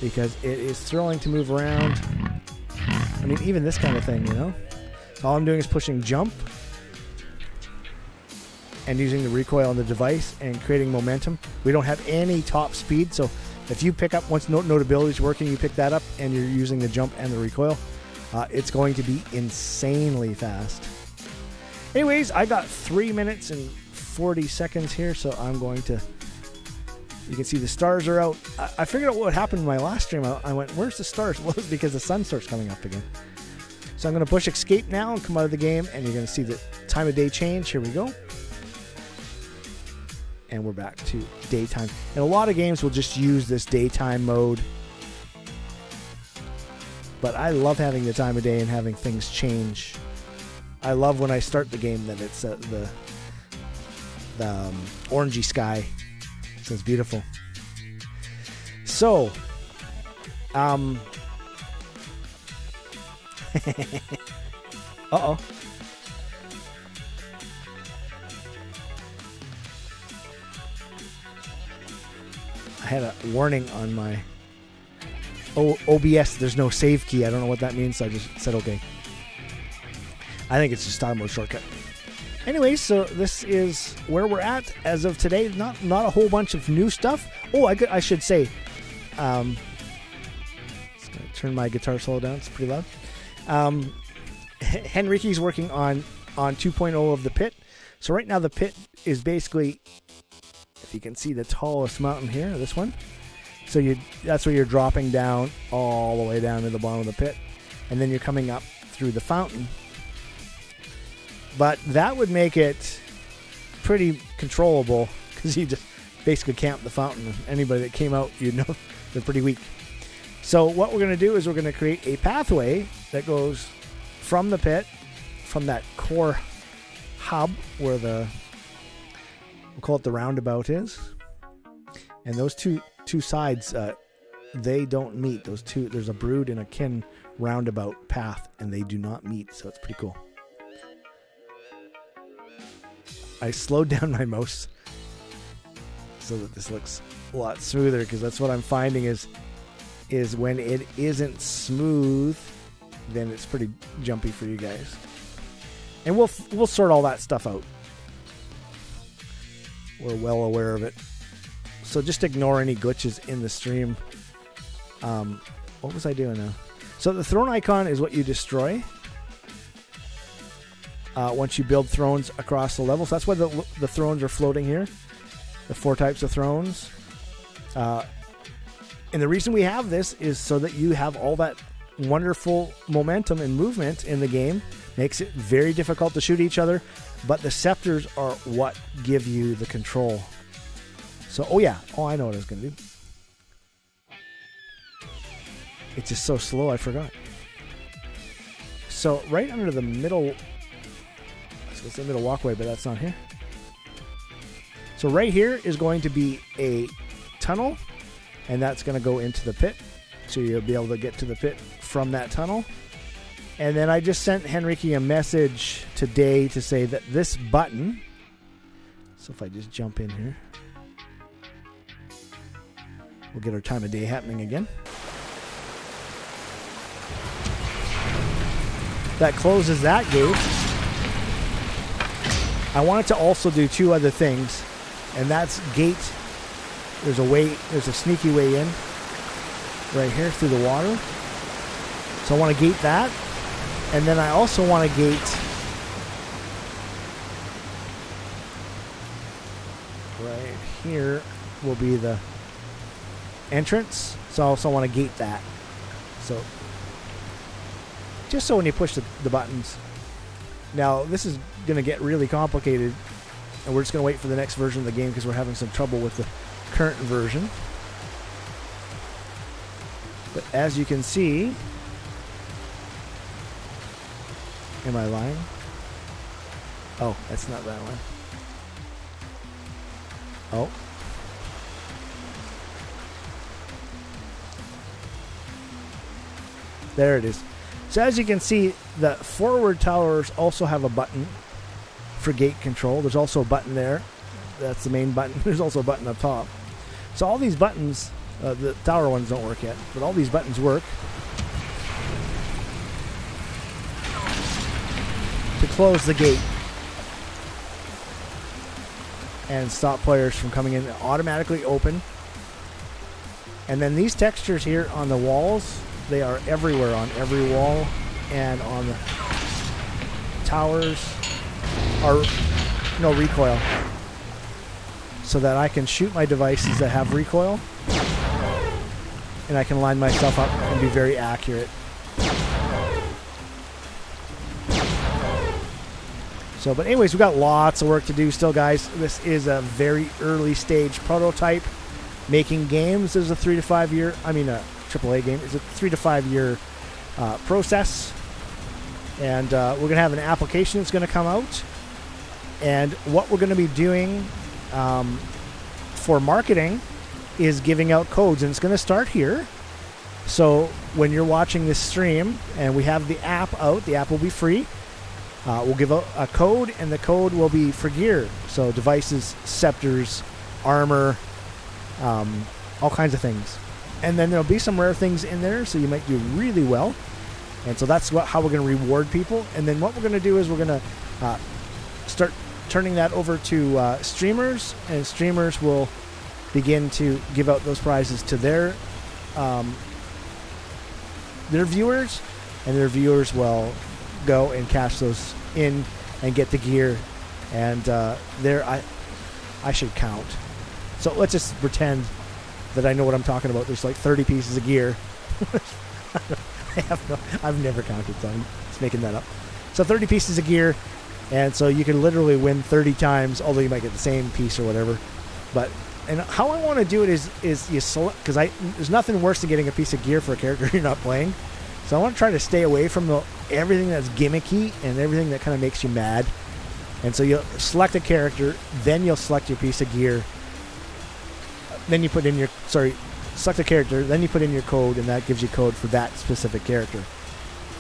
because it is thrilling to move around. I mean, even this kind of thing, So all I'm doing is pushing jump and using the recoil on the device and creating momentum. We don't have any top speed, so if you pick up, once notability is working, you pick that up and you're using the jump and the recoil, it's going to be insanely fast. Anyways, I got 3 minutes and 40 seconds here, so I'm going to... You can see the stars are out. I figured out what happened in my last stream. I went, where's the stars? Well, it's because the sun starts coming up again. So I'm going to push escape now and come out of the game, and you're going to see the time of day change. Here we go. And we're back to daytime. And a lot of games will just use this daytime mode. But I love having the time of day and having things change. I love when I start the game that it's the orangey sky. So it's beautiful. So, uh-oh. I had a warning on my OBS. There's no save key. I don't know what that means, so I just said okay. I think it's just style mode shortcut. Anyway, so this is where we're at as of today. Not a whole bunch of new stuff. Oh, I should say, just gonna turn my guitar solo down. It's pretty loud. Henrique's working on 2.0 of the pit. So right now the pit is basically, if you can see, the tallest mountain here, this one. So that's where you're dropping down all the way down to the bottom of the pit, and then you're coming up through the fountain. But that would make it pretty controllable because you just basically camp the fountain. Anybody that came out, you'd know they're pretty weak. So what we're going to do is we're going to create a pathway that goes from the pit, from that core hub where we'll call it the roundabout is. And those two sides, they don't meet. There's a brood and a kin roundabout path, and they do not meet. So it's pretty cool. I slowed down my mouse so that this looks a lot smoother, because that's what I'm finding is when it isn't smooth, then it's pretty jumpy for you guys. And we'll sort all that stuff out. We're well aware of it. So just ignore any glitches in the stream. What was I doing now? So the throne icon is what you destroy once you build thrones across the level. So that's why the thrones are floating here. The 4 types of thrones. And the reason we have this is so that you have all that wonderful momentum and movement in the game. Makes it very difficult to shoot each other. But the scepters are what give you the control. So, I know what I was going to do. It's just so slow, I forgot. So, right under the middle, it's the middle walkway, but that's not here. So right here is going to be a tunnel, and that's going to go into the pit. So you'll be able to get to the pit from that tunnel. And then I just sent Henrique a message today to say that this button, so if I just jump in here, we'll get our time of day happening again. That closes that gate. I wanted to also do 2 other things, and that's gate. There's a sneaky way in right here through the water. So I want to gate that. And then I also want to gate right here will be the entrance. So I also want to gate that. So just so when you push the buttons. Now this is going to get really complicated, and we're just going to wait for the next version of the game because we're having some trouble with the current version. But as you can see, am I lying? Oh, that's not that one. Oh. There it is. So as you can see, the forward towers also have a button for gate control. There's also a button there. That's the main button. There's also a button up top. So all these buttons, the tower ones don't work yet, but all these buttons work to close the gate and stop players from coming in. They automatically open. And then these textures here on the walls, they are everywhere, on every wall and on the towers are no recoil, so that I can shoot my devices that have recoil, and I can line myself up and be very accurate. So, but anyways, we've got lots of work to do still, guys. This is a very early stage prototype. Making games is a 3 to 5 year, I mean a AAA game is a 3 to 5 year process. And we're going to have an application that's going to come out. And what we're going to be doing for marketing is giving out codes. And it's going to start here. So when you're watching this stream and we have the app out, the app will be free. We'll give out a code, and the code will be for gear. So devices, scepters, armor, all kinds of things. And then there'll be some rare things in there, so you might do really well. And so that's how we're going to reward people. And then what we're going to do is we're going to start turning that over to streamers, and streamers will begin to give out those prizes to their viewers, and their viewers will go and cash those in and get the gear. And there, I should count. So let's just pretend that I know what I'm talking about. There's like 30 pieces of gear. I've never counted, so I'm just making that up. So 30 pieces of gear, and so you can literally win 30 times, although you might get the same piece or whatever. But and how I want to do it is you select, because there's nothing worse than getting a piece of gear for a character you're not playing. So I want to try to stay away from everything that's gimmicky and everything that kind of makes you mad. And so you'll select a character, then you'll select your piece of gear. Then you put in select a character, then you put in your code, and that gives you code for that specific character.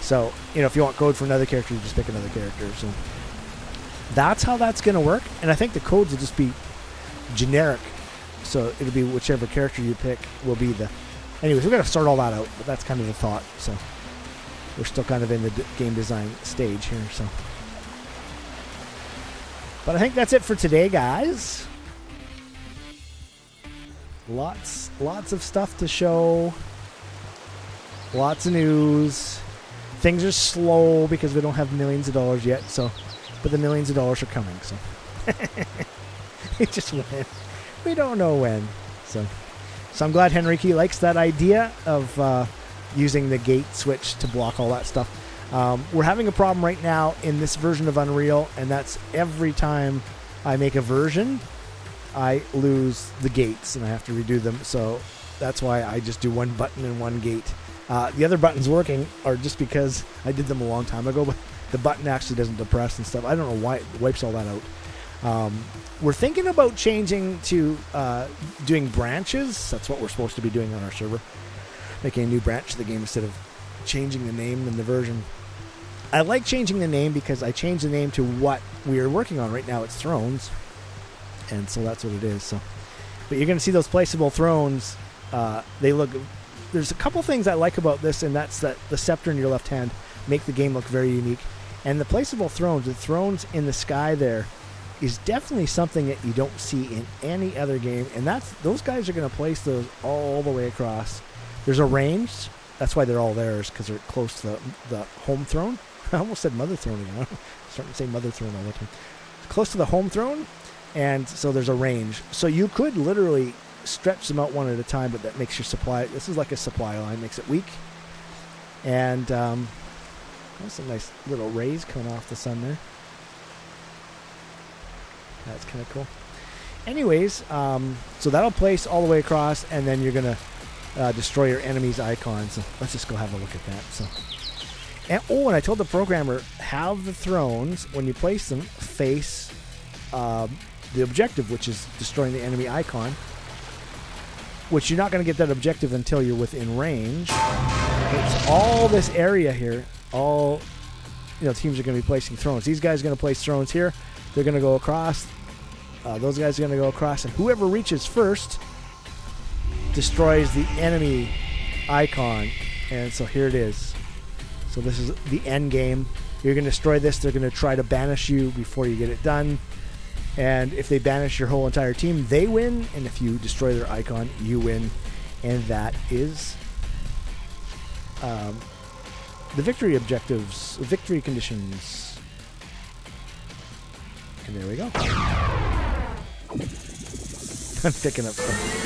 So, if you want code for another character, you just pick another character. So that's how that's going to work. And I think the codes will just be generic. So it'll be whichever character you pick will be the... Anyways, we're going to start all that out, but that's kind of the thought. So we're still kind of in the game design stage here. So, but I think that's it for today, guys. Lots of stuff to show. Lots of news. Things are slow because we don't have millions of dollars yet. So, but the millions of dollars are coming. So, it just went. We don't know when. So I'm glad Henrique likes that idea of using the gate switch to block all that stuff. We're having a problem right now in this version of Unreal, and that's every time I make a version, I lose the gates and I have to redo them. So that's why I just do one button and one gate. The other buttons working are just because I did them a long time ago, but the button actually doesn't depress and stuff. I don't know why it wipes all that out. We're thinking about changing to doing branches. That's what we're supposed to be doing on our server. Making a new branch to the game instead of changing the name and the version. I like changing the name because I changed the name to what we are working on right now. It's Thrones. And so that's what it is. So, but you're going to see those placeable thrones. They look... There's a couple things I like about this, and that's that the scepter in your left hand make the game look very unique. And the placeable thrones, the thrones in the sky there, is definitely something that you don't see in any other game. And those guys are going to place those all the way across. There's a range. That's why they're all theirs, because they're close to the home throne. I almost said mother throne again. I'm starting to say mother throne all the time. Close to the home throne, and so there's a range. So you could literally stretch them out one at a time, but that makes your supply... This is like a supply line, makes it weak. And that's some nice little rays coming off the sun there. That's kind of cool. Anyways, so that'll place all the way across, and then you're going to destroy your enemy's icon. So let's just go have a look at that. So, and I told the programmer, have the thrones, when you place them, face the objective, which is destroying the enemy icon, which you're not going to get that objective until you're within range. It's all this area here. All teams are going to be placing thrones. These guys are going to place thrones here. They're going to go across. Those guys are going to go across, and whoever reaches first destroys the enemy icon. And so here it is. So this is the end game. You're going to destroy this. They're going to try to banish you before you get it done. And if they banish your whole entire team, they win. And if you destroy their icon, you win. And that is the victory objectives, victory conditions. And there we go. I'm picking up stuff.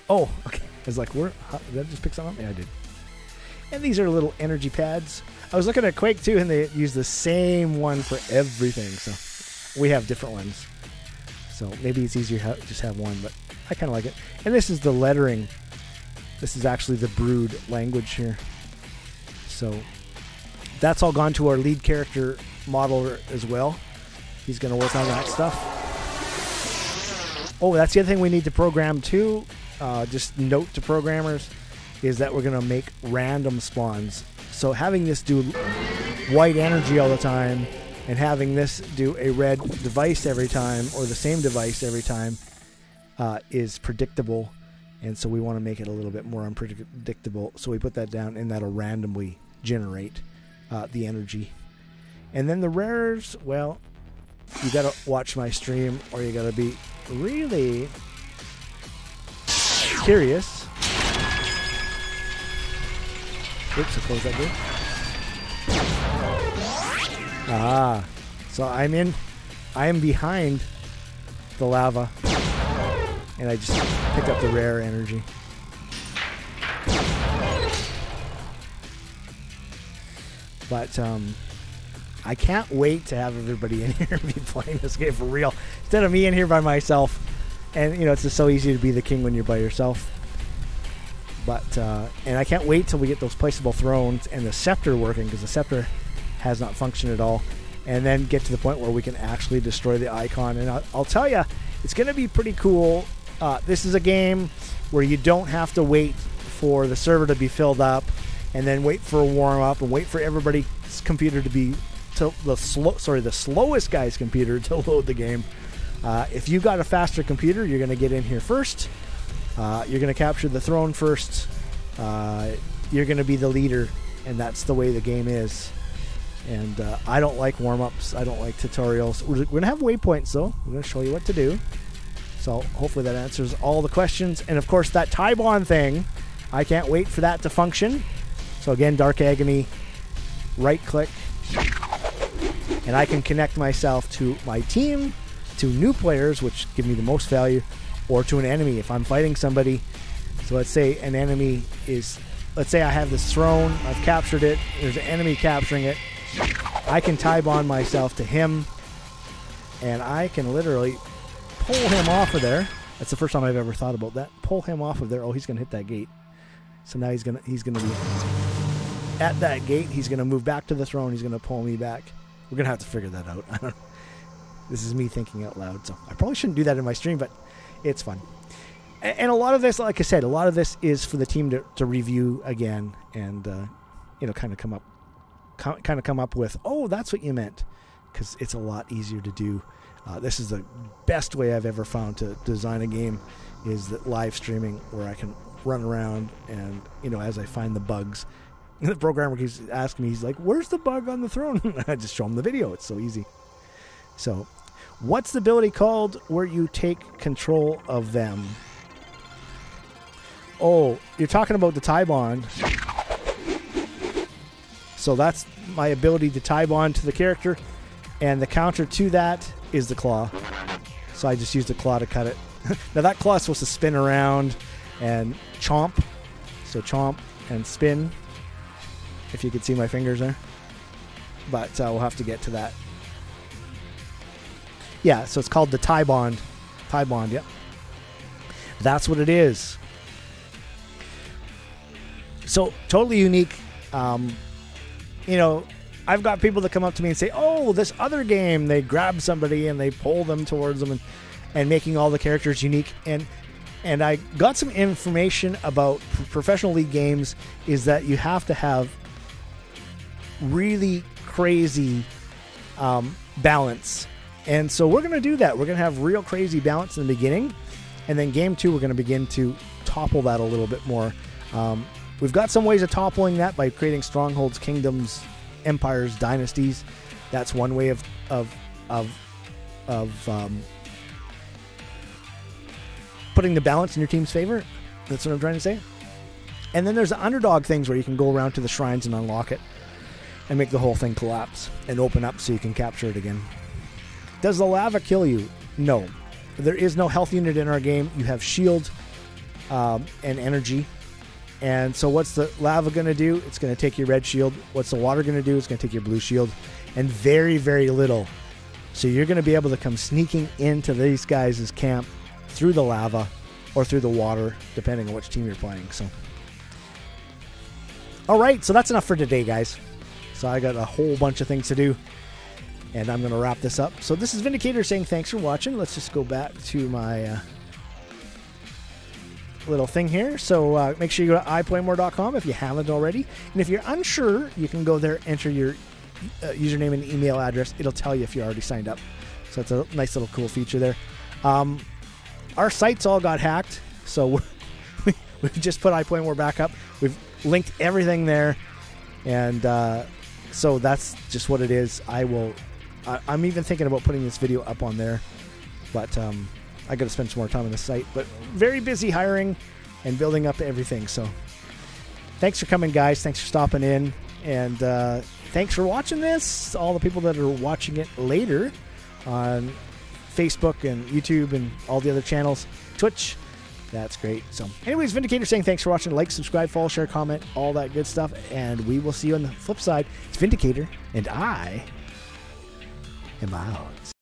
Oh, okay. I was like, did I just pick something up? Yeah, I did. And these are little energy pads. I was looking at Quake 2, and they use the same one for everything. So we have different ones. So maybe it's easier to just have one, but I kind of like it. And this is the lettering This is actually the Brood language here. So that's all gone to our lead character modeler as well. He's going to work on that stuff. Oh, that's the other thing we need to program too. Just note to programmers is that we're going to make random spawns. So having this do white energy all the time and having this do a red device every time, or the same device every time, is predictable. And so we want to make it a little bit more unpredictable. So we put that down, and that'll randomly generate the energy. And then the rares, well, you got to watch my stream, or you got to be really curious. Oops, I closed that door. So I am behind the lava, and I just picked up the rare energy. But I can't wait to have everybody in here be playing this game for real, instead of me in here by myself. And it's just so easy to be the king when you're by yourself. But and I can't wait till we get those placeable thrones and the scepter working, because the scepter has not functioned at all. And then get to the point where we can actually destroy the icon. And I'll tell you, it's going to be pretty cool. This is a game where you don't have to wait for the server to be filled up, and then wait for a warm up, and wait for everybody's computer to be the slowest guy's computer to load the game. If you got a faster computer, you're going to get in here first. You're going to capture the throne first. You're going to be the leader, and that's the way the game is. And I don't like warm-ups. I don't like tutorials. We're going to have waypoints, though. We're going to show you what to do. So hopefully that answers all the questions. And, of course, that tie-bond thing, I can't wait for that to function. So, again, Dark Agony, right-click, and I can connect myself to my team, to new players, which give me the most value, or to an enemy if I'm fighting somebody. So let's say an enemy is, let's say I have this throne, I've captured it, there's an enemy capturing it. I can tie bond myself to him, and I can literally pull him off of there. That's the first time I've ever thought about that. Pull him off of there. Oh, he's gonna hit that gate. So now he's gonna be at that gate. He's gonna move back to the throne. He's gonna pull me back. We're gonna have to figure that out. I don't. This is me thinking out loud, so I probably shouldn't do that in my stream, but it's fun. And a lot of this, like I said, a lot of this is for the team to review again, and kind of come up with, oh, that's what you meant, because it's a lot easier to do. This is the best way I've ever found to design a game, is that live streaming, where I can run around and as I find the bugs. And the programmer keeps asking me, he's like, "Where's the bug on the throne?" I just show him the video. It's so easy. So, what's the ability called where you take control of them? Oh, you're talking about the tie bond. So that's my ability to tie bond to the character, and the counter to that is the claw. So I just use the claw to cut it. Now that claw is supposed to spin around and chomp. So chomp and spin, if you could see my fingers there. But we'll have to get to that. Yeah, so it's called the tie bond. Tie bond, yep. That's what it is. So totally unique. I've got people that come up to me and say, "Oh, this other game, they grab somebody and they pull them towards them and making all the characters unique." And I got some information about professional league games, is that you have to have really crazy balance. And so we're going to do that. We're going to have real crazy balance in the beginning. And then game 2, we're going to begin to topple that a little bit more. We've got some ways of toppling that by creating strongholds, kingdoms, empires, dynasties. That's one way of putting the balance in your team's favor. That's what I'm trying to say. And then there's the underdog things where you can go around to the shrines and unlock it and make the whole thing collapse and open up so you can capture it again. Does the lava kill you? No. There is no health unit in our game. You have shield and energy. And so what's the lava going to do? It's going to take your red shield. What's the water going to do? It's going to take your blue shield. And very, very little. So you're going to be able to come sneaking into these guys' camp through the lava or through the water, depending on which team you're playing. So, all right, so that's enough for today, guys. So I got a whole bunch of things to do, and I'm going to wrap this up. So this is VindaCator saying thanks for watching. Let's just go back to my little thing here. So make sure you go to iPlayMore.com if you haven't already. And if you're unsure, you can go there, enter your username and email address. It'll tell you if you're already signed up. So it's a nice little cool feature there. Our sites all got hacked, so we've just put iPlayMore back up. We've linked everything there, and so that's just what it is. I'm even thinking about putting this video up on there, but I got to spend some more time on the site. But very busy hiring and building up everything. So thanks for coming, guys. Thanks for stopping in, and thanks for watching this. All the people that are watching it later on Facebook and YouTube and all the other channels, Twitch. That's great. So anyways, VindaCator saying thanks for watching. Like, subscribe, follow, share, comment, all that good stuff. And we will see you on the flip side. It's VindaCator, and I am out.